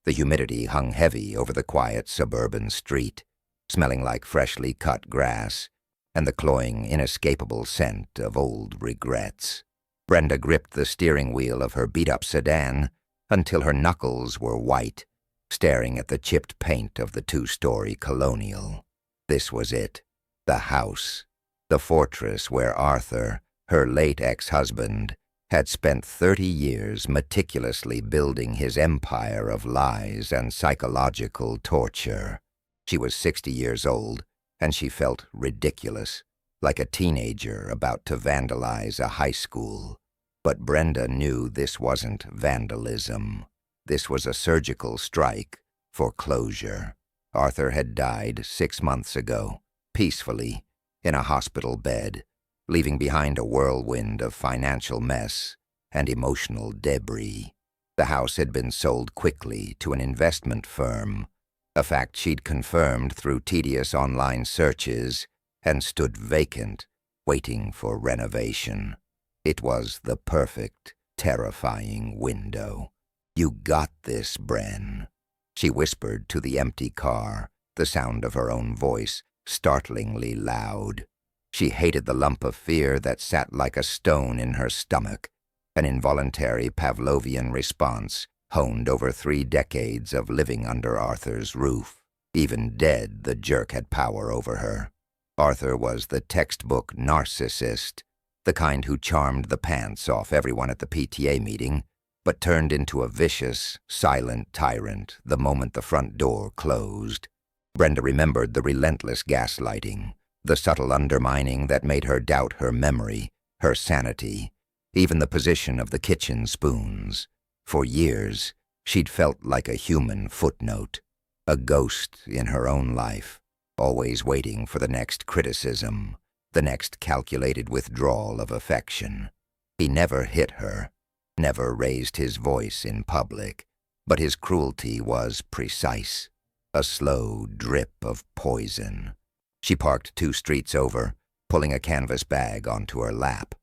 The humidity hung heavy over the quiet suburban street, smelling like freshly cut grass, and the cloying, inescapable scent of old regrets. Brenda gripped the steering wheel of her beat-up sedan until her knuckles were white, staring at the chipped paint of the two-story colonial. This was it, the house, the fortress where Arthur, her late ex-husband, had spent 30 years meticulously building his empire of lies and psychological torture. She was 60 years old, and she felt ridiculous, like a teenager about to vandalize a high school. But Brenda knew this wasn't vandalism. This was a surgical strike for closure. Arthur had died 6 months ago, peacefully, in a hospital bed, leaving behind a whirlwind of financial mess and emotional debris. The house had been sold quickly to an investment firm, a fact she'd confirmed through tedious online searches, and stood vacant, waiting for renovation. It was the perfect, terrifying window. "You got this, Bren," she whispered to the empty car, the sound of her own voice startlingly loud. She hated the lump of fear that sat like a stone in her stomach, an involuntary Pavlovian response honed over 3 decades of living under Arthur's roof. Even dead, the jerk had power over her. Arthur was the textbook narcissist, the kind who charmed the pants off everyone at the PTA meeting, but turned into a vicious, silent tyrant the moment the front door closed. Brenda remembered the relentless gaslighting, the subtle undermining that made her doubt her memory, her sanity, even the position of the kitchen spoons. For years, she'd felt like a human footnote, a ghost in her own life, always waiting for the next criticism, the next calculated withdrawal of affection. He never hit her, never raised his voice in public, but his cruelty was precise, a slow drip of poison. She parked 2 streets over, pulling a canvas bag onto her lap.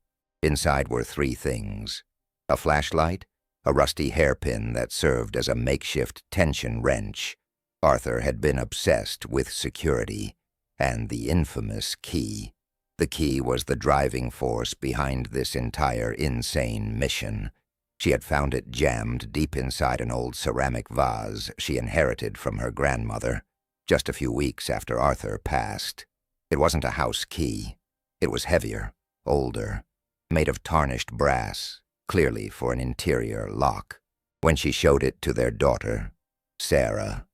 Inside were 3 things: a flashlight, a rusty hairpin that served as a makeshift tension wrench. Arthur had been obsessed with security, and the infamous key. The key was the driving force behind this entire insane mission. She had found it jammed deep inside an old ceramic vase she inherited from her grandmother, just a few weeks after Arthur passed. It wasn't a house key. It was heavier, older, made of tarnished brass, clearly for an interior lock. When she showed it to their daughter, Sarah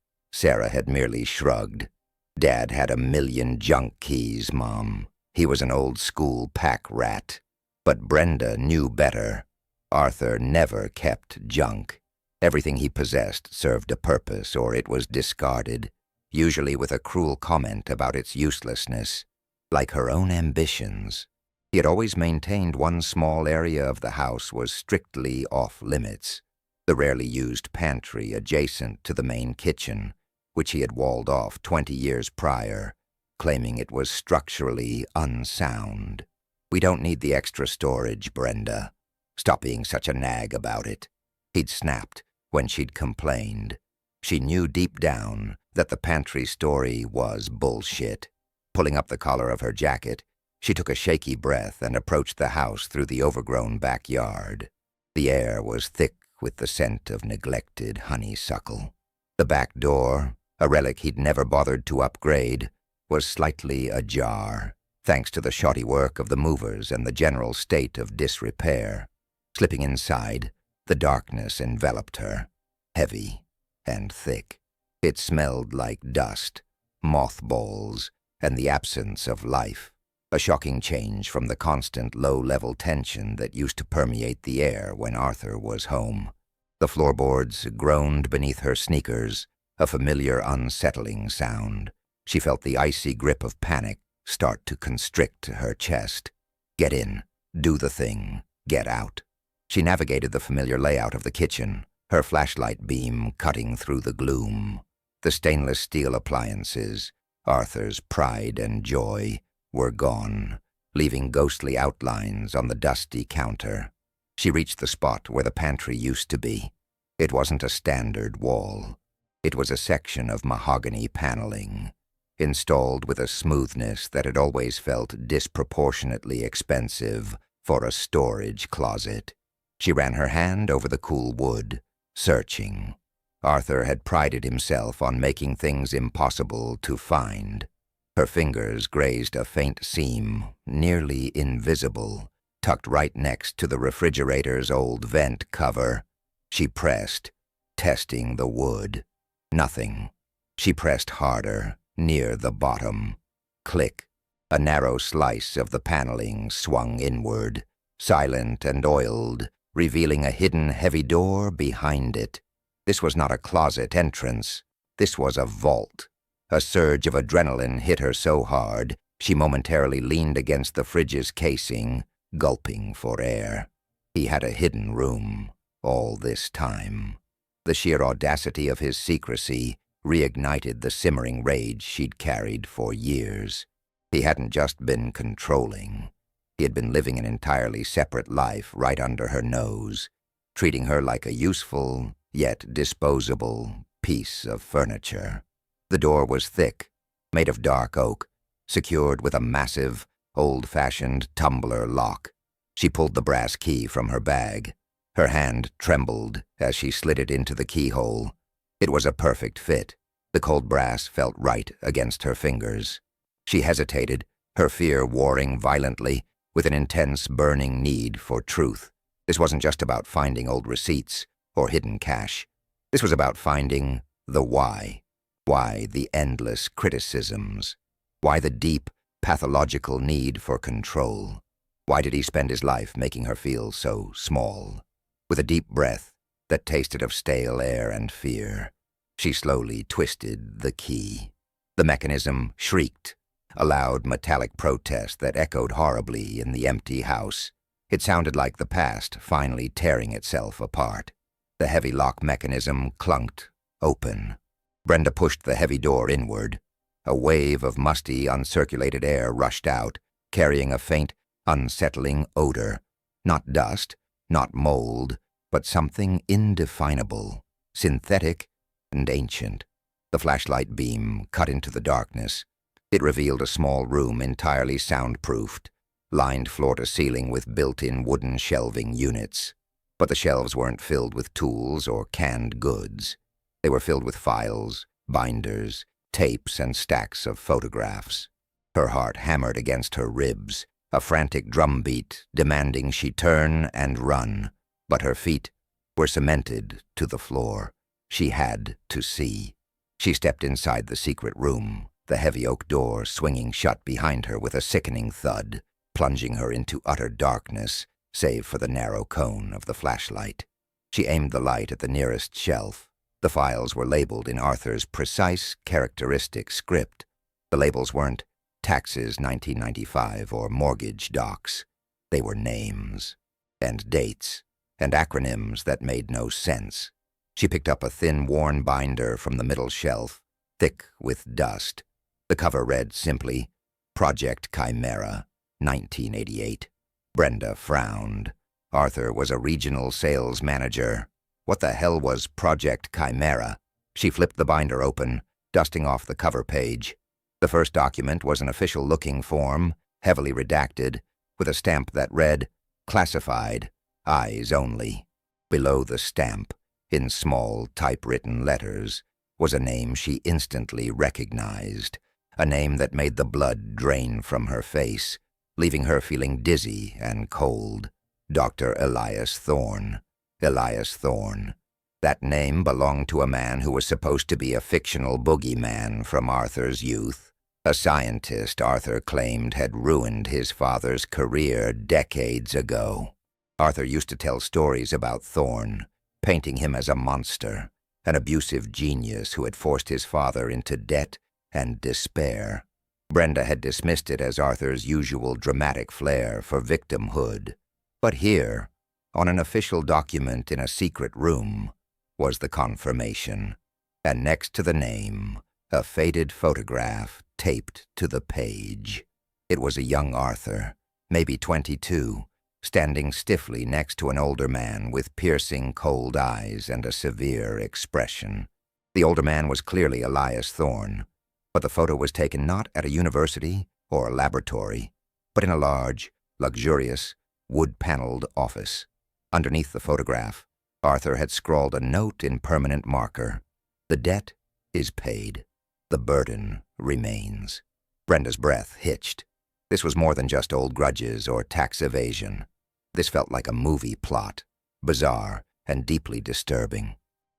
had merely shrugged. "Dad had a million junk keys, Mom. He was an old-school pack rat." But Brenda knew better. Arthur never kept junk. Everything he possessed served a purpose, or it was discarded, usually with a cruel comment about its uselessness. Like her own ambitions, he had always maintained one small area of the house was strictly off-limits, the rarely used pantry adjacent to the main kitchen, which he had walled off 20 years prior, claiming it was structurally unsound. "We don't need the extra storage, Brenda. Stop being such a nag about it," he'd snapped when she'd complained. She knew deep down that the pantry story was bullshit. Pulling up the collar of her jacket, she took a shaky breath and approached the house through the overgrown backyard. The air was thick with the scent of neglected honeysuckle. The back door, a relic he'd never bothered to upgrade, was slightly ajar, thanks to the shoddy work of the movers and the general state of disrepair. Slipping inside, the darkness enveloped her, heavy and thick. It smelled like dust, mothballs, and the absence of life, a shocking change from the constant low-level tension that used to permeate the air when Arthur was home. The floorboards groaned beneath her sneakers, a familiar unsettling sound. She felt the icy grip of panic start to constrict her chest. Get in, do the thing, get out. She navigated the familiar layout of the kitchen, her flashlight beam cutting through the gloom. The stainless steel appliances, Arthur's pride and joy, were gone, leaving ghostly outlines on the dusty counter. She reached the spot where the pantry used to be. It wasn't a standard wall. It was a section of mahogany paneling, installed with a smoothness that had always felt disproportionately expensive for a storage closet. She ran her hand over the cool wood, searching. Arthur had prided himself on making things impossible to find. Her fingers grazed a faint seam, nearly invisible, tucked right next to the refrigerator's old vent cover. She pressed, testing the wood. Nothing. She pressed harder, near the bottom. Click. A narrow slice of the paneling swung inward, silent and oiled, revealing a hidden heavy door behind it. This was not a closet entrance. This was a vault. A surge of adrenaline hit her so hard, she momentarily leaned against the fridge's casing, gulping for air. He had a hidden room, all this time. The sheer audacity of his secrecy reignited the simmering rage she'd carried for years. He hadn't just been controlling. He had been living an entirely separate life right under her nose, treating her like a useful, yet disposable, piece of furniture. The door was thick, made of dark oak, secured with a massive, old-fashioned tumbler lock. She pulled the brass key from her bag. Her hand trembled as she slid it into the keyhole. It was a perfect fit. The cold brass felt right against her fingers. She hesitated, her fear warring violently with an intense, burning need for truth. This wasn't just about finding old receipts or hidden cash. This was about finding the why. Why the endless criticisms? Why the deep, pathological need for control? Why did he spend his life making her feel so small? With a deep breath that tasted of stale air and fear, she slowly twisted the key. The mechanism shrieked, a loud metallic protest that echoed horribly in the empty house. It sounded like the past finally tearing itself apart. The heavy lock mechanism clunked open. Brenda pushed the heavy door inward. A wave of musty, uncirculated air rushed out, carrying a faint, unsettling odor. Not dust, not mold, but something indefinable, synthetic and ancient. The flashlight beam cut into the darkness. It revealed a small room entirely soundproofed, lined floor to ceiling with built-in wooden shelving units. But the shelves weren't filled with tools or canned goods. They were filled with files, binders, tapes, and stacks of photographs. Her heart hammered against her ribs, a frantic drumbeat demanding she turn and run. But her feet were cemented to the floor. She had to see. She stepped inside the secret room, the heavy oak door swinging shut behind her with a sickening thud, plunging her into utter darkness, save for the narrow cone of the flashlight. She aimed the light at the nearest shelf. The files were labeled in Arthur's precise, characteristic script. The labels weren't taxes 1995 or mortgage docs. They were names, and dates, and acronyms that made no sense. She picked up a thin, worn binder from the middle shelf, thick with dust. The cover read simply, Project Chimera, 1988. Brenda frowned. Arthur was a regional sales manager. What the hell was Project Chimera? She flipped the binder open, dusting off the cover page. The first document was an official-looking form, heavily redacted, with a stamp that read, Classified, Eyes Only. Below the stamp, in small typewritten letters, was a name she instantly recognized, a name that made the blood drain from her face, leaving her feeling dizzy and cold. Dr. Elias Thorne. Elias Thorne. That name belonged to a man who was supposed to be a fictional boogeyman from Arthur's youth, a scientist Arthur claimed had ruined his father's career decades ago. Arthur used to tell stories about Thorne, painting him as a monster, an abusive genius who had forced his father into debt and despair. Brenda had dismissed it as Arthur's usual dramatic flair for victimhood. But here, on an official document in a secret room, was the confirmation, and next to the name, a faded photograph taped to the page. It was a young Arthur, maybe 22, standing stiffly next to an older man with piercing cold eyes and a severe expression. The older man was clearly Elias Thorne, but the photo was taken not at a university or a laboratory, but in a large, luxurious, wood-paneled office. Underneath the photograph, Arthur had scrawled a note in permanent marker. The debt is paid. The burden remains. Brenda's breath hitched. This was more than just old grudges or tax evasion. This felt like a movie plot, bizarre and deeply disturbing.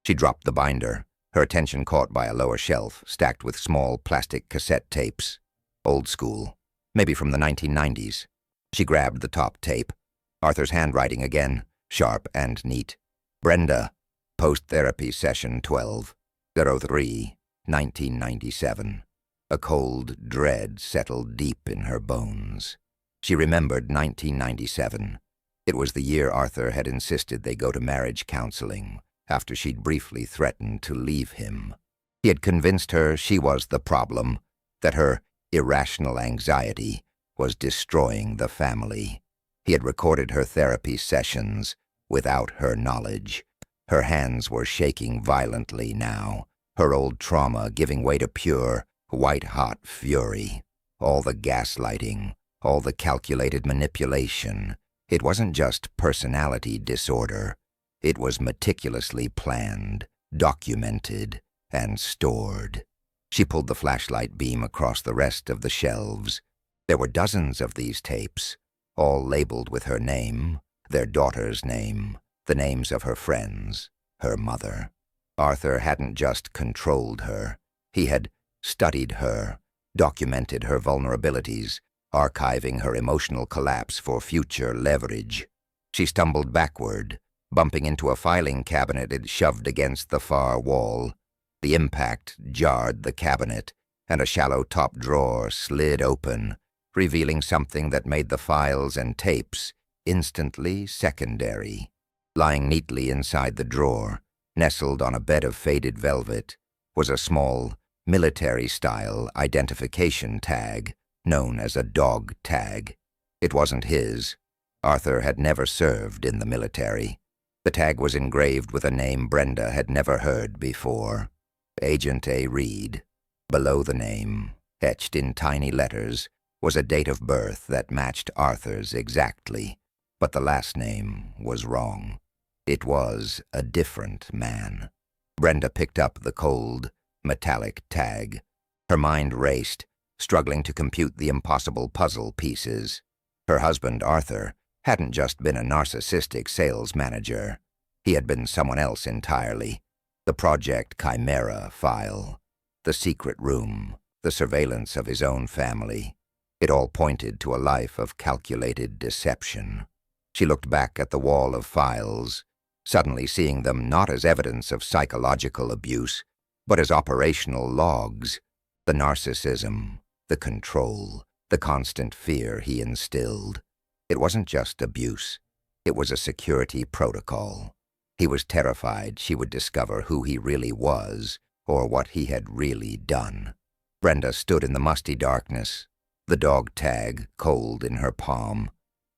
She dropped the binder, her attention caught by a lower shelf stacked with small plastic cassette tapes. Old school, maybe from the 1990s. She grabbed the top tape. Arthur's handwriting again, sharp and neat. Brenda, post-therapy session 12/03/1997. A cold dread settled deep in her bones. She remembered 1997. It was the year Arthur had insisted they go to marriage counseling after she'd briefly threatened to leave him. He had convinced her she was the problem, that her irrational anxiety was destroying the family. He had recorded her therapy sessions without her knowledge. Her hands were shaking violently now, her old trauma giving way to pure, white-hot fury. All the gaslighting, all the calculated manipulation. It wasn't just personality disorder. It was meticulously planned, documented, and stored. She pulled the flashlight beam across the rest of the shelves. There were dozens of these tapes, all labeled with her name, their daughter's name, the names of her friends, her mother. Arthur hadn't just controlled her. He had studied her, documented her vulnerabilities, archiving her emotional collapse for future leverage. She stumbled backward, bumping into a filing cabinet it shoved against the far wall. The impact jarred the cabinet, and a shallow top drawer slid open, revealing something that made the files and tapes instantly secondary. Lying neatly inside the drawer, nestled on a bed of faded velvet, was a small, military-style identification tag known as a dog tag. It wasn't his. Arthur had never served in the military. The tag was engraved with a name Brenda had never heard before. Agent A. Reed. Below the name, etched in tiny letters, was a date of birth that matched Arthur's exactly, but the last name was wrong. It was a different man. Brenda picked up the cold, metallic tag. Her mind raced, struggling to compute the impossible puzzle pieces. Her husband, Arthur, hadn't just been a narcissistic sales manager. He had been someone else entirely. The Project Chimera file, the secret room, the surveillance of his own family. It all pointed to a life of calculated deception. She looked back at the wall of files, suddenly seeing them not as evidence of psychological abuse, but as operational logs. The narcissism, the control, the constant fear he instilled. It wasn't just abuse. It was a security protocol. He was terrified she would discover who he really was or what he had really done. Brenda stood in the musty darkness, the dog tag cold in her palm.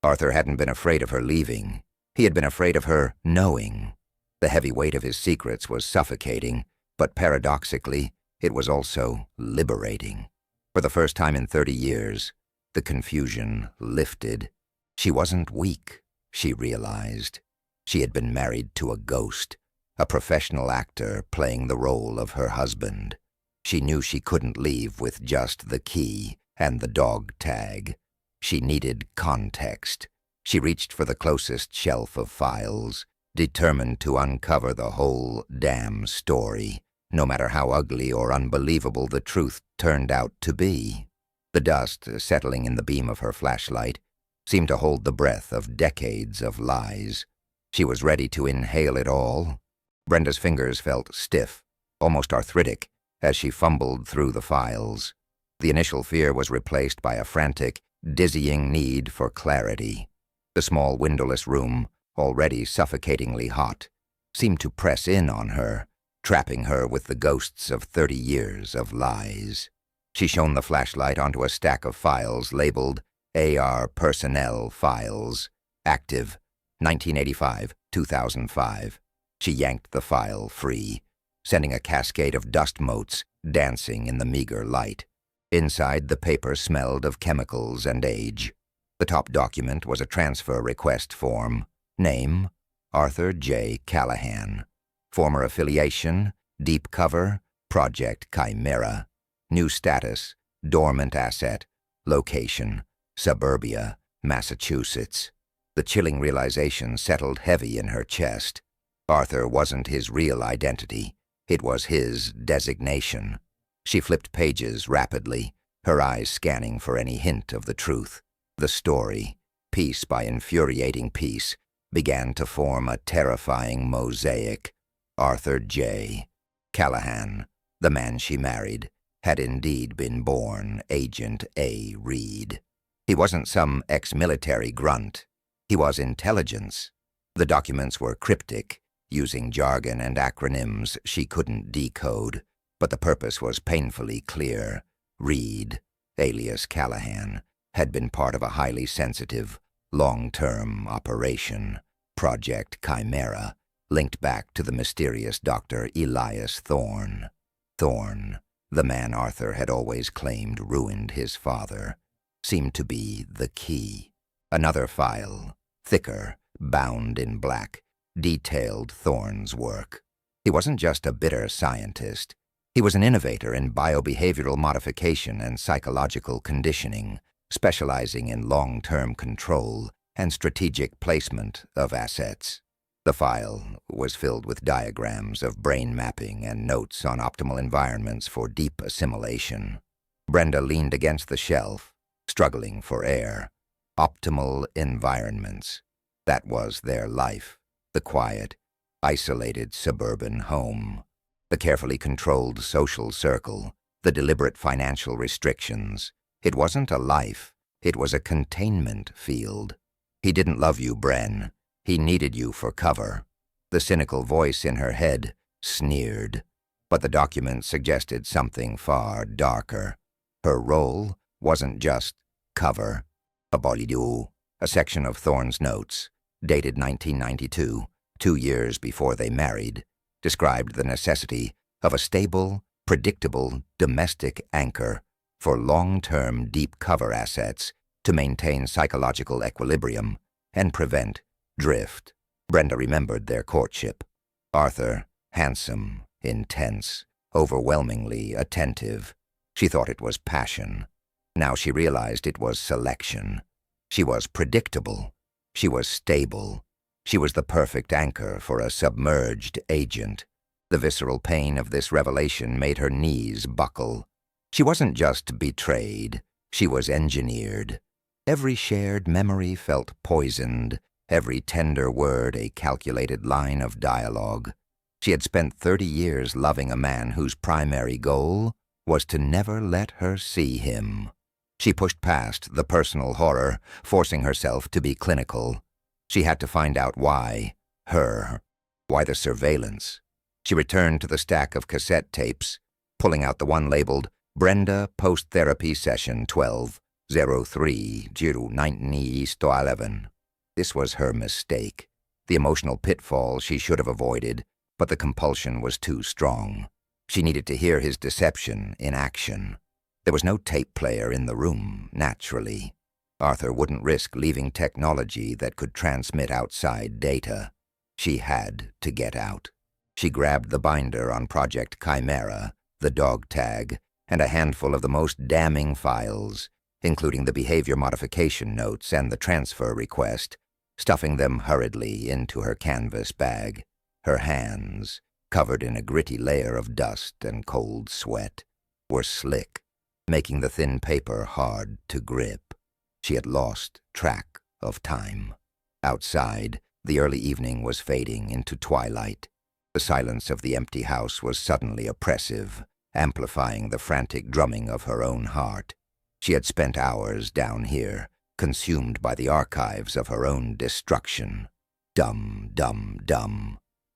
Arthur hadn't been afraid of her leaving. He had been afraid of her knowing. The heavy weight of his secrets was suffocating, but paradoxically, it was also liberating. For the first time in 30 years, the confusion lifted. She wasn't weak, she realized. She had been married to a ghost, a professional actor playing the role of her husband. She knew she couldn't leave with just the key and the dog tag. She needed context. She reached for the closest shelf of files, determined to uncover the whole damn story, no matter how ugly or unbelievable the truth turned out to be. The dust settling in the beam of her flashlight seemed to hold the breath of decades of lies. She was ready to inhale it all. Brenda's fingers felt stiff, almost arthritic, as she fumbled through the files. The initial fear was replaced by a frantic, dizzying need for clarity. The small windowless room, already suffocatingly hot, seemed to press in on her, trapping her with the ghosts of 30 years of lies. She shone the flashlight onto a stack of files labeled AR Personnel Files. Active, 1985-2005. She yanked the file free, sending a cascade of dust motes dancing in the meager light. Inside, the paper smelled of chemicals and age. The top document was a transfer request form. Name, Arthur J. Callahan. Former affiliation, Deep Cover, Project Chimera. New status, dormant asset. Location, Suburbia, Massachusetts. The chilling realization settled heavy in her chest. Arthur wasn't his real identity. It was his designation. She flipped pages rapidly, her eyes scanning for any hint of the truth. The story, piece by infuriating piece, began to form a terrifying mosaic. Arthur J. Callahan, the man she married, had indeed been born Agent A. Reed. He wasn't some ex-military grunt. He was intelligence. The documents were cryptic, using jargon and acronyms she couldn't decode, but the purpose was painfully clear. Reed, alias Callahan, had been part of a highly sensitive, long-term operation, Project Chimera, linked back to the mysterious Dr. Elias Thorne. Thorne, the man Arthur had always claimed ruined his father, seemed to be the key. Another file, thicker, bound in black, detailed Thorne's work. He wasn't just a bitter scientist. He was an innovator in biobehavioral modification and psychological conditioning, specializing in long-term control and strategic placement of assets. The file was filled with diagrams of brain mapping and notes on optimal environments for deep assimilation. Brenda leaned against the shelf, struggling for air. Optimal environments. That was their life. The quiet, isolated suburban home. The carefully controlled social circle. The deliberate financial restrictions. It wasn't a life. It was a containment field. He didn't love you, Bren. He needed you for cover. The cynical voice in her head sneered, but the document suggested something far darker. Her role wasn't just cover. A section of Thorne's notes, dated 1992, 2 years before they married, described the necessity of a stable, predictable domestic anchor for long-term deep cover assets to maintain psychological equilibrium and prevent drift. Brenda remembered their courtship. Arthur, handsome, intense, overwhelmingly attentive. She thought it was passion. Now she realized it was selection. She was predictable. She was stable. She was the perfect anchor for a submerged agent. The visceral pain of this revelation made her knees buckle. She wasn't just betrayed. She was engineered. Every shared memory felt poisoned. Every tender word a calculated line of dialogue. She had spent 30 years loving a man whose primary goal was to never let her see him. She pushed past the personal horror, forcing herself to be clinical. She had to find out why. Why the surveillance. She returned to the stack of cassette tapes, pulling out the one labeled Brenda Post-Therapy Session 12-03-1911. This was her mistake, the emotional pitfall she should have avoided, but the compulsion was too strong. She needed to hear his deception in action. There was no tape player in the room, naturally. Arthur wouldn't risk leaving technology that could transmit outside data. She had to get out. She grabbed the binder on Project Chimera, the dog tag, and a handful of the most damning files, including the behavior modification notes and the transfer request, stuffing them hurriedly into her canvas bag. Her hands, covered in a gritty layer of dust and cold sweat, were slick, making the thin paper hard to grip. She had lost track of time. Outside, the early evening was fading into twilight. The silence of the empty house was suddenly oppressive, amplifying the frantic drumming of her own heart. She had spent hours down here, consumed by the archives of her own destruction. Dumb.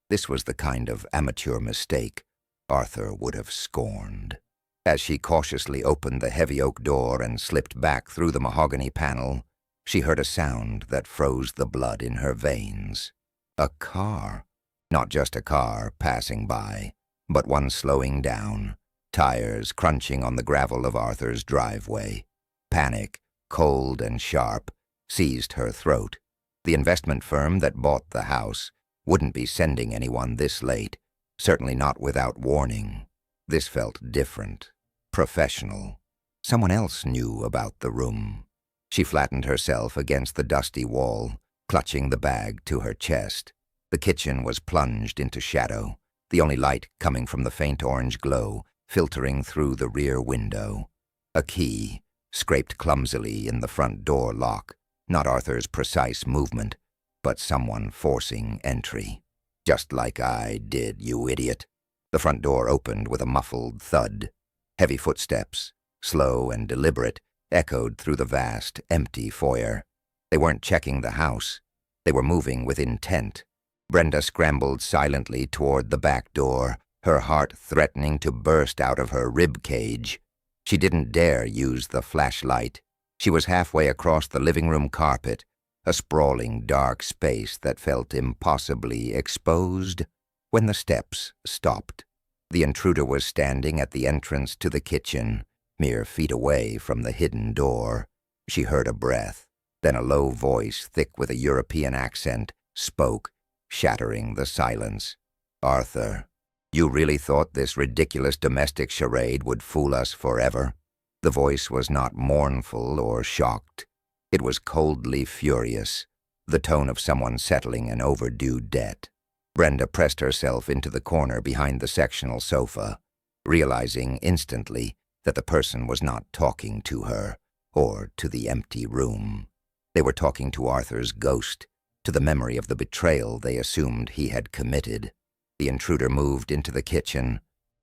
This was the kind of amateur mistake Arthur would have scorned. As she cautiously opened the heavy oak door and slipped back through the mahogany panel, She heard a sound that froze the blood in her veins. A car. Not just a car passing by, but one slowing down, tires crunching on the gravel of Arthur's driveway. Panic, cold and sharp, seized her throat. The investment firm that bought the house wouldn't be sending anyone this late, certainly not without warning. This felt different, professional. Someone else knew about the room. She flattened herself against the dusty wall, clutching the bag to her chest. The kitchen was plunged into shadow, the only light coming from the faint orange glow filtering through the rear window. A key, scraped clumsily in the front door lock, not Arthur's precise movement, but someone forcing entry. Just like I did, you idiot. The front door opened with a muffled thud. Heavy footsteps, slow and deliberate, echoed through the vast, empty foyer. They weren't checking the house. They were moving with intent. Brenda scrambled silently toward the back door, her heart threatening to burst out of her rib cage. She didn't dare use the flashlight. She was halfway across the living room carpet, a sprawling dark space that felt impossibly exposed, when the steps stopped. The intruder was standing at the entrance to the kitchen, mere feet away from the hidden door. She heard a breath, then a low voice, thick with a European accent, spoke, shattering the silence. "Arthur, you really thought this ridiculous domestic charade would fool us forever?" The voice was not mournful or shocked. It was coldly furious, the tone of someone settling an overdue debt. Brenda pressed herself into the corner behind the sectional sofa, realizing instantly that the person was not talking to her or to the empty room. They were talking to Arthur's ghost, to the memory of the betrayal they assumed he had committed. The intruder moved into the kitchen.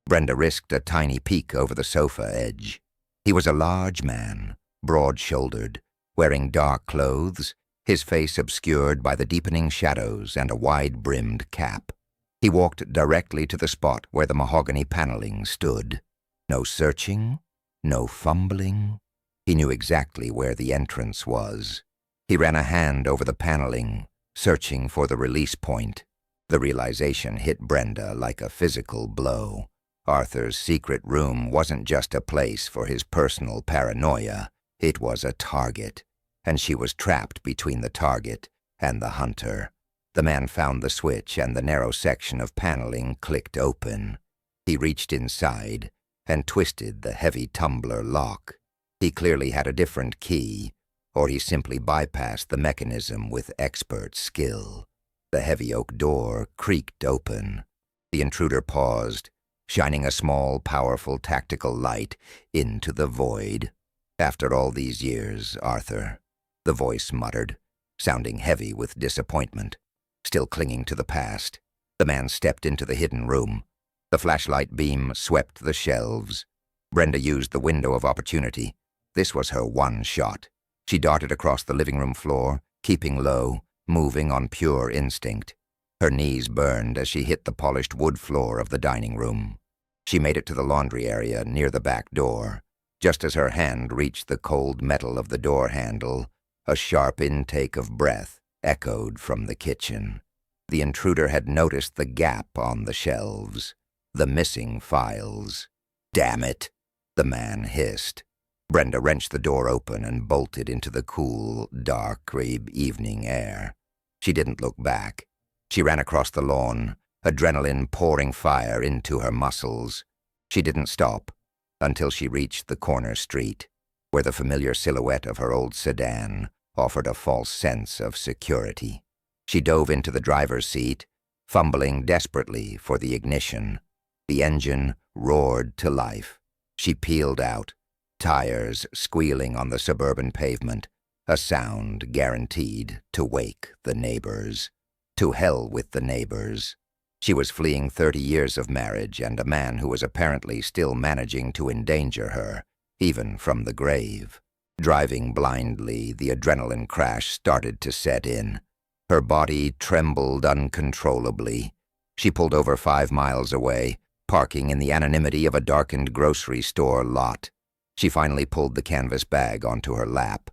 Brenda risked a tiny peek over the sofa edge. He was a large man, broad-shouldered, wearing dark clothes, his face obscured by the deepening shadows and a wide-brimmed cap. He walked directly to the spot where the mahogany paneling stood. No searching, no fumbling. He knew exactly where the entrance was. He ran a hand over the paneling, searching for the release point. The realization hit Brenda like a physical blow. Arthur's secret room wasn't just a place for his personal paranoia. It was a target, and she was trapped between the target and the hunter. The man found the switch, and the narrow section of paneling clicked open. He reached inside and twisted the heavy tumbler lock. He clearly had a different key, or he simply bypassed the mechanism with expert skill. The heavy oak door creaked open. The intruder paused, shining a small, powerful tactical light into the void. "After all these years, Arthur," the voice muttered, sounding heavy with disappointment. Still clinging to the past, the man stepped into the hidden room. The flashlight beam swept the shelves. Brenda used the window of opportunity. This was her one shot. She darted across the living room floor, keeping low, moving on pure instinct. Her knees burned as she hit the polished wood floor of the dining room. She made it to the laundry area near the back door. Just as her hand reached the cold metal of the door handle, a sharp intake of breath echoed from the kitchen. The intruder had noticed the gap on the shelves, the missing files. "Damn it," the man hissed. Brenda wrenched the door open and bolted into the cool, dark evening air. She didn't look back. She ran across the lawn, adrenaline pouring fire into her muscles. She didn't stop until she reached the corner street, where the familiar silhouette of her old sedan offered a false sense of security. She dove into the driver's seat, fumbling desperately for the ignition. The engine roared to life. She peeled out, tires squealing on the suburban pavement, a sound guaranteed to wake the neighbors. To hell with the neighbors. She was fleeing 30 years of marriage and a man who was apparently still managing to endanger her, even from the grave. Driving blindly, the adrenaline crash started to set in. Her body trembled uncontrollably. She pulled over 5 miles away, parking in the anonymity of a darkened grocery store lot. She finally pulled the canvas bag onto her lap.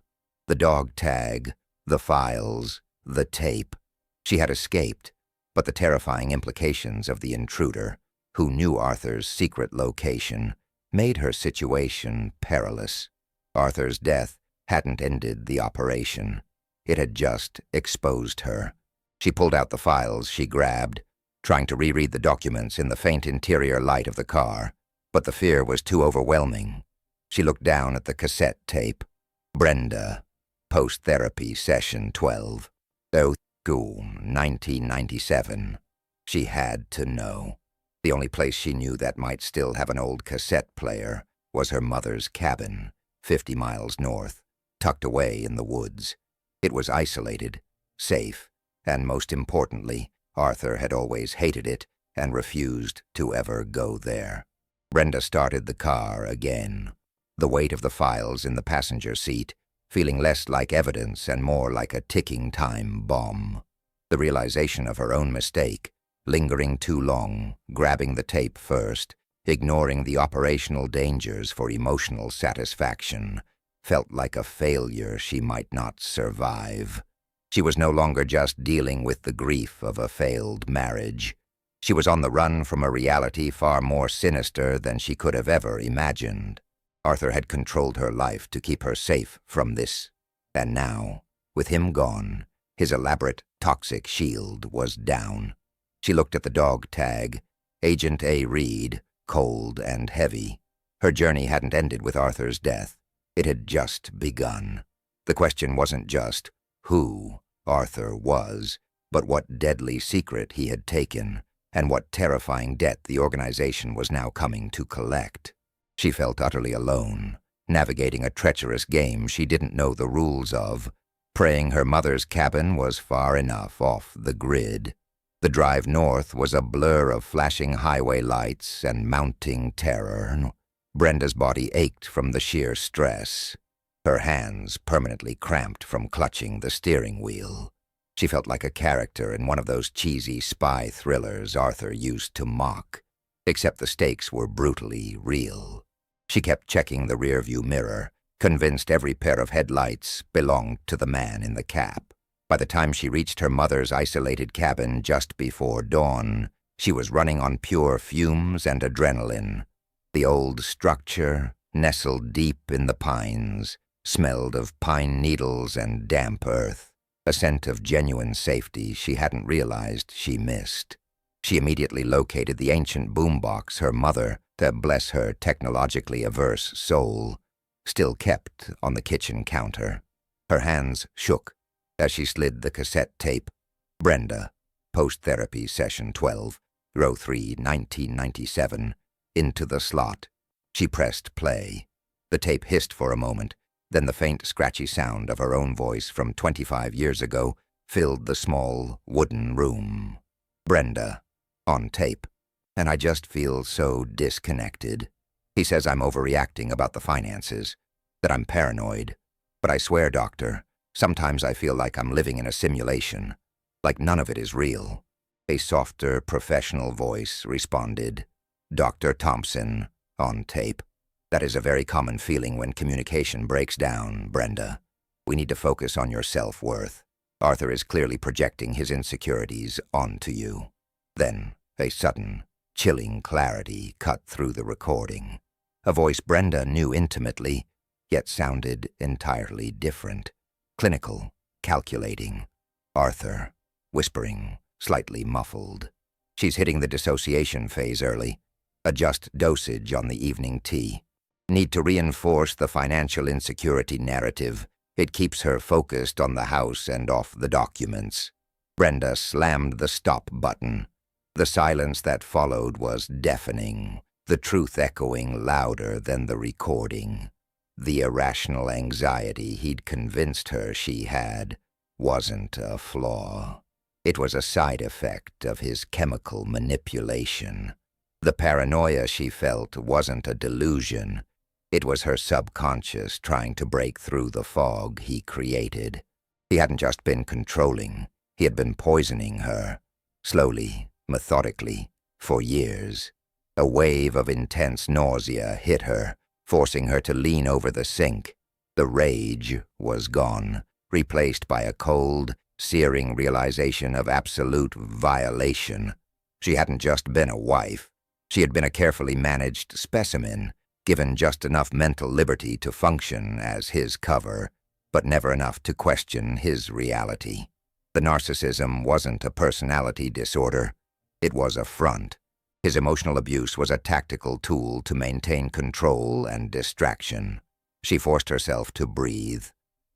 The dog tag, the files, the tape. She had escaped, but the terrifying implications of the intruder, who knew Arthur's secret location, made her situation perilous. Arthur's death hadn't ended the operation. It had just exposed her. She pulled out the files she grabbed, trying to reread the documents in the faint interior light of the car, but the fear was too overwhelming. She looked down at the cassette tape. Brenda, post-therapy session 12. School, 1997. She had to know. The only place she knew that might still have an old cassette player was her mother's cabin, 50 miles north, tucked away in the woods. It was isolated, safe, and most importantly, Arthur had always hated it and refused to ever go there. Brenda started the car again, the weight of the files in the passenger seat feeling less like evidence and more like a ticking time bomb. The realization of her own mistake, lingering too long, grabbing the tape first, ignoring the operational dangers for emotional satisfaction, felt like a failure she might not survive. She was no longer just dealing with the grief of a failed marriage. She was on the run from a reality far more sinister than she could have ever imagined. Arthur had controlled her life to keep her safe from this, and now, with him gone, his elaborate, toxic shield was down. She looked at the dog tag, Agent A. Reed, cold and heavy. Her journey hadn't ended with Arthur's death. It had just begun. The question wasn't just who Arthur was, but what deadly secret he had taken, and what terrifying debt the organization was now coming to collect. She felt utterly alone, navigating a treacherous game she didn't know the rules of, praying her mother's cabin was far enough off the grid. The drive north was a blur of flashing highway lights and mounting terror. Brenda's body ached from the sheer stress, her hands permanently cramped from clutching the steering wheel. She felt like a character in one of those cheesy spy thrillers Arthur used to mock, except the stakes were brutally real. She kept checking the rearview mirror, convinced every pair of headlights belonged to the man in the cap. By the time she reached her mother's isolated cabin just before dawn, she was running on pure fumes and adrenaline. The old structure, nestled deep in the pines, smelled of pine needles and damp earth, a scent of genuine safety she hadn't realized she missed. She immediately located the ancient boombox her mother, to bless her technologically averse soul, still kept on the kitchen counter. Her hands shook as she slid the cassette tape, Brenda, post-therapy session 12, row 3, 1997, into the slot. She pressed play. The tape hissed for a moment, then the faint, scratchy sound of her own voice from 25 years ago filled the small, wooden room. Brenda, on tape. And I just feel so disconnected. He says I'm overreacting about the finances, that I'm paranoid. But I swear, doctor, sometimes I feel like I'm living in a simulation, like none of it is real. A softer, professional voice responded. Dr. Thompson, on tape. That is a very common feeling when communication breaks down, Brenda. We need to focus on your self-worth. Arthur is clearly projecting his insecurities onto you. Then, a sudden, chilling clarity cut through the recording. A voice Brenda knew intimately, yet sounded entirely different. Clinical, calculating. Arthur, whispering, slightly muffled. She's hitting the dissociation phase early. Adjust dosage on the evening tea. Need to reinforce the financial insecurity narrative. It keeps her focused on the house and off the documents. Brenda slammed the stop button. The silence that followed was deafening, the truth echoing louder than the recording. The irrational anxiety he'd convinced her she had wasn't a flaw. It was a side effect of his chemical manipulation. The paranoia she felt wasn't a delusion. It was her subconscious trying to break through the fog he created. He hadn't just been controlling, he had been poisoning her, slowly, methodically, for years. A wave of intense nausea hit her, forcing her to lean over the sink. The rage was gone, replaced by a cold, searing realization of absolute violation. She hadn't just been a wife. She had been a carefully managed specimen, given just enough mental liberty to function as his cover, but never enough to question his reality. The narcissism wasn't a personality disorder. It was a front. His emotional abuse was a tactical tool to maintain control and distraction. She forced herself to breathe,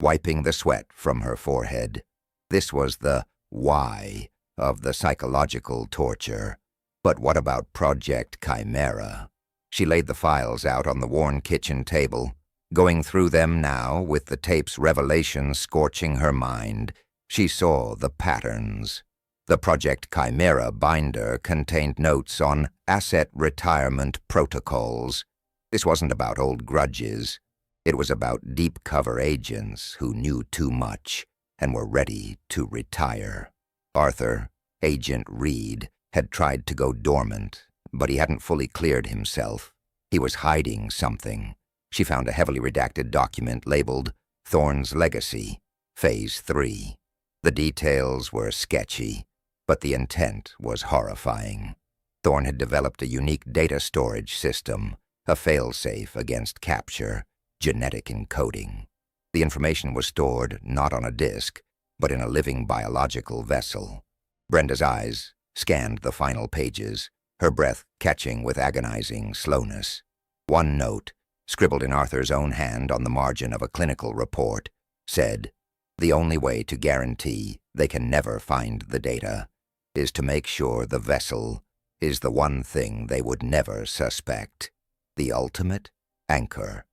wiping the sweat from her forehead. This was the why of the psychological torture. But what about Project Chimera? She laid the files out on the worn kitchen table, going through them now with the tape's revelation scorching her mind. She saw the patterns. The Project Chimera binder contained notes on asset retirement protocols. This wasn't about old grudges. It was about deep cover agents who knew too much and were ready to retire. Arthur, Agent Reed, had tried to go dormant, but he hadn't fully cleared himself. He was hiding something. She found a heavily redacted document labeled Thorne's Legacy, Phase 3. The details were sketchy, but the intent was horrifying. Thorne had developed a unique data storage system, a failsafe against capture, genetic encoding. The information was stored not on a disk, but in a living biological vessel. Brenda's eyes scanned the final pages, her breath catching with agonizing slowness. One note, scribbled in Arthur's own hand on the margin of a clinical report, said, "The only way to guarantee they can never find the data is to make sure the vessel is the one thing they would never suspect, the ultimate anchor."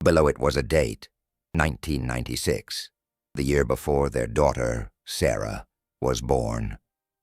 Below it was a date, 1996, the year before their daughter, Sarah, was born.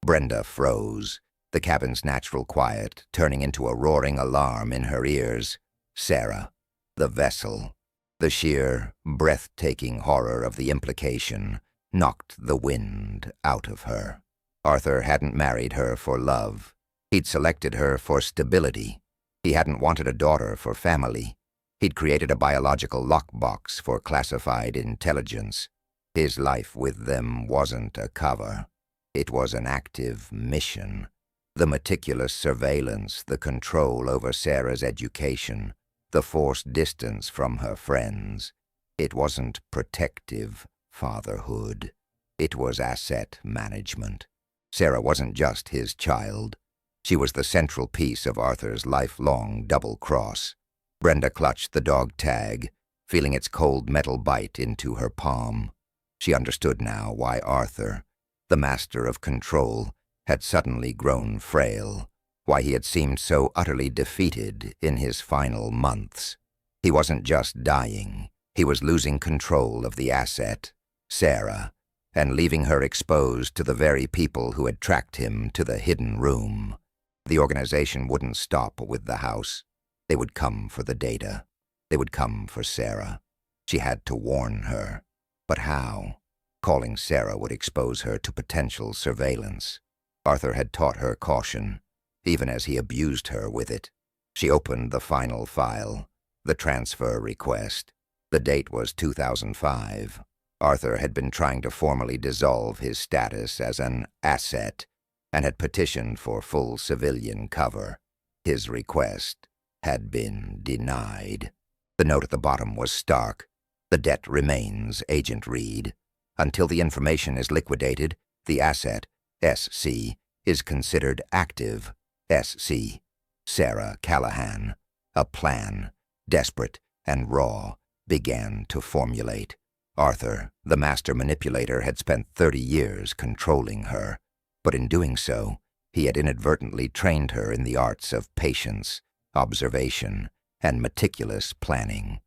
Brenda froze, the cabin's natural quiet turning into a roaring alarm in her ears. Sarah, the vessel. The sheer, breathtaking horror of the implication knocked the wind out of her. Arthur hadn't married her for love. He'd selected her for stability. He hadn't wanted a daughter for family. He'd created a biological lockbox for classified intelligence. His life with them wasn't a cover. It was an active mission. The meticulous surveillance, the control over Sarah's education, the forced distance from her friends. It wasn't protective fatherhood. It was asset management. Sarah wasn't just his child. She was the central piece of Arthur's lifelong double cross. Brenda clutched the dog tag, feeling its cold metal bite into her palm. She understood now why Arthur, the master of control, had suddenly grown frail, why he had seemed so utterly defeated in his final months. He wasn't just dying. He was losing control of the asset, Sarah, and leaving her exposed to the very people who had tracked him to the hidden room. The organization wouldn't stop with the house. They would come for the data. They would come for Sarah. She had to warn her. But how? Calling Sarah would expose her to potential surveillance. Arthur had taught her caution, even as he abused her with it. She opened the final file, the transfer request. The date was 2005. Arthur had been trying to formally dissolve his status as an asset and had petitioned for full civilian cover. His request had been denied. The note at the bottom was stark. The debt remains, Agent Reed. Until the information is liquidated, the asset, SC, is considered active, SC. Sarah Callahan. A plan, desperate and raw, began to formulate. Arthur, the master manipulator, had spent 30 years controlling her, but in doing so, he had inadvertently trained her in the arts of patience, observation, and meticulous planning.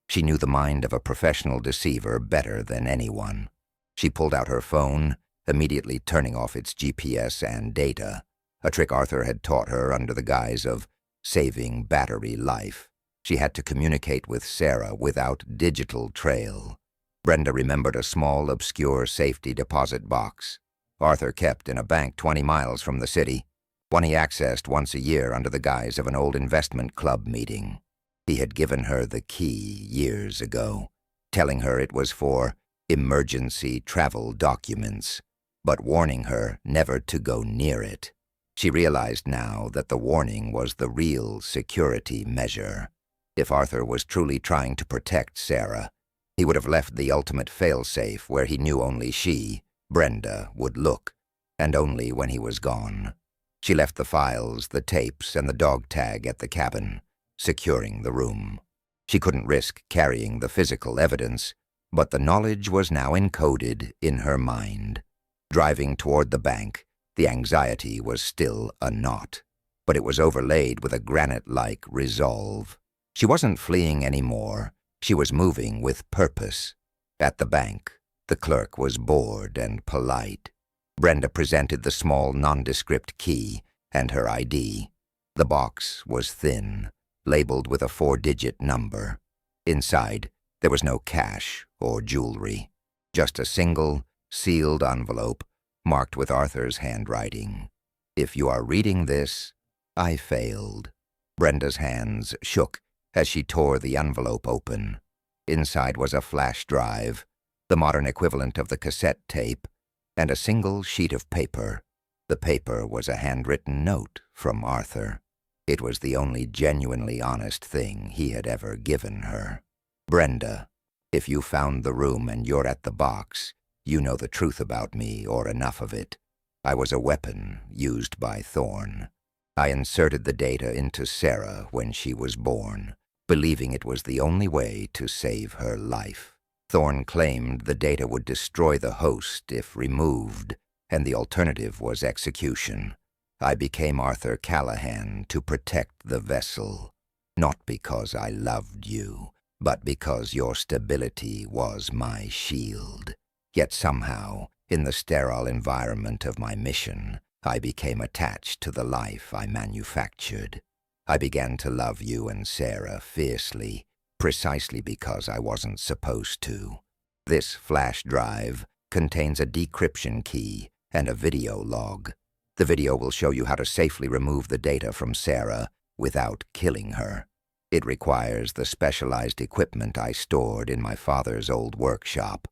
She knew the mind of a professional deceiver better than anyone. She pulled out her phone, immediately turning off its GPS and data, a trick Arthur had taught her under the guise of saving battery life. She had to communicate with Sarah without digital trail. Brenda remembered a small, obscure safety deposit box Arthur kept in a bank 20 miles from the city, one he accessed once a year under the guise of an old investment club meeting. He had given her the key years ago. telling her it was for emergency travel documents, but warning her never to go near it. She realized now that the warning was the real security measure. If Arthur was truly trying to protect Sarah, he would have left the ultimate failsafe where he knew only she, Brenda, would look, and only when he was gone. She left the files, the tapes, and the dog tag at the cabin, securing the room. She couldn't risk carrying the physical evidence, but the knowledge was now encoded in her mind. Driving toward the bank, the anxiety was still a knot, but it was overlaid with a granite-like resolve. She wasn't fleeing anymore. She was moving with purpose. At the bank, the clerk was bored and polite. Brenda presented the small nondescript key and her ID. The box was thin, labeled with a 4-digit number. Inside, there was no cash or jewelry, just a single, sealed envelope marked with Arthur's handwriting. "If you are reading this, I failed." Brenda's hands shook as she tore the envelope open. Inside was a flash drive, the modern equivalent of the cassette tape, and a single sheet of paper. The paper was a handwritten note from Arthur. It was the only genuinely honest thing he had ever given her. "Brenda, if you found the room and you're at the box, you know the truth about me, or enough of it. I was a weapon used by Thorn. I inserted the data into Sarah when she was born, believing it was the only way to save her life. Thorn claimed the data would destroy the host if removed, and the alternative was execution. I became Arthur Callahan to protect the vessel, not because I loved you, but because your stability was my shield. Yet somehow, in the sterile environment of my mission, I became attached to the life I manufactured. I began to love you and Sarah fiercely, precisely because I wasn't supposed to. This flash drive contains a decryption key and a video log. The video will show you how to safely remove the data from Sarah without killing her. It requires the specialized equipment I stored in my father's old workshop.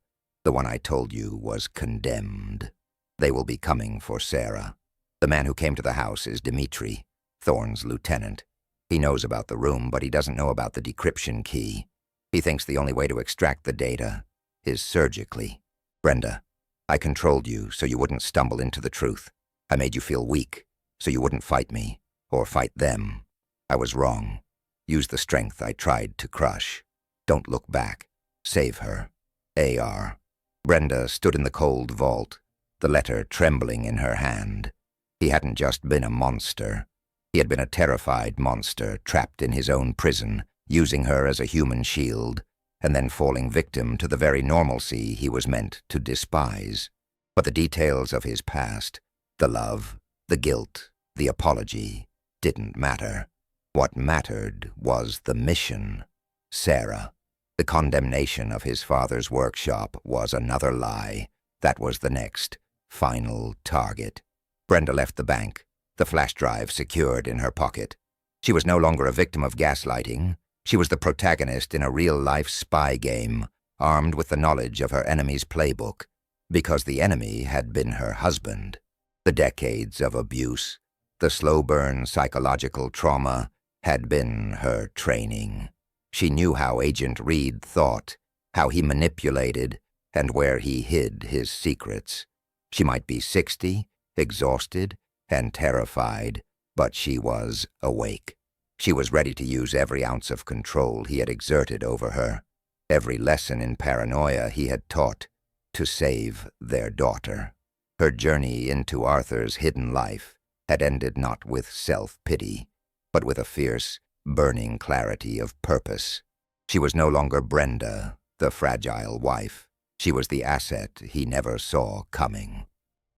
The one I told you was condemned. They will be coming for Sarah. The man who came to the house is Dimitri, Thorn's lieutenant. He knows about the room, but he doesn't know about the decryption key. He thinks the only way to extract the data is surgically. Brenda, I controlled you so you wouldn't stumble into the truth. I made you feel weak so you wouldn't fight me or fight them. I was wrong. Use the strength I tried to crush. Don't look back. Save her. A.R. Brenda stood in the cold vault, the letter trembling in her hand. He hadn't just been a monster. He had been a terrified monster trapped in his own prison, using her as a human shield, and then falling victim to the very normalcy he was meant to despise. But the details of his past, the love, the guilt, the apology, didn't matter. What mattered was the mission. Sarah. The condemnation of his father's workshop was another lie. That was the next, final target. Brenda left the bank, the flash drive secured in her pocket. She was no longer a victim of gaslighting. She was the protagonist in a real-life spy game, armed with the knowledge of her enemy's playbook, because the enemy had been her husband. The decades of abuse, the slow-burn psychological trauma, had been her training. She knew how Agent Reed thought, how he manipulated, and where he hid his secrets. She might be 60, exhausted, and terrified, but she was awake. She was ready to use every ounce of control he had exerted over her, every lesson in paranoia he had taught, to save their daughter. Her journey into Arthur's hidden life had ended not with self-pity, but with a fierce, burning clarity of purpose. She was no longer Brenda, the fragile wife. She was the asset he never saw coming.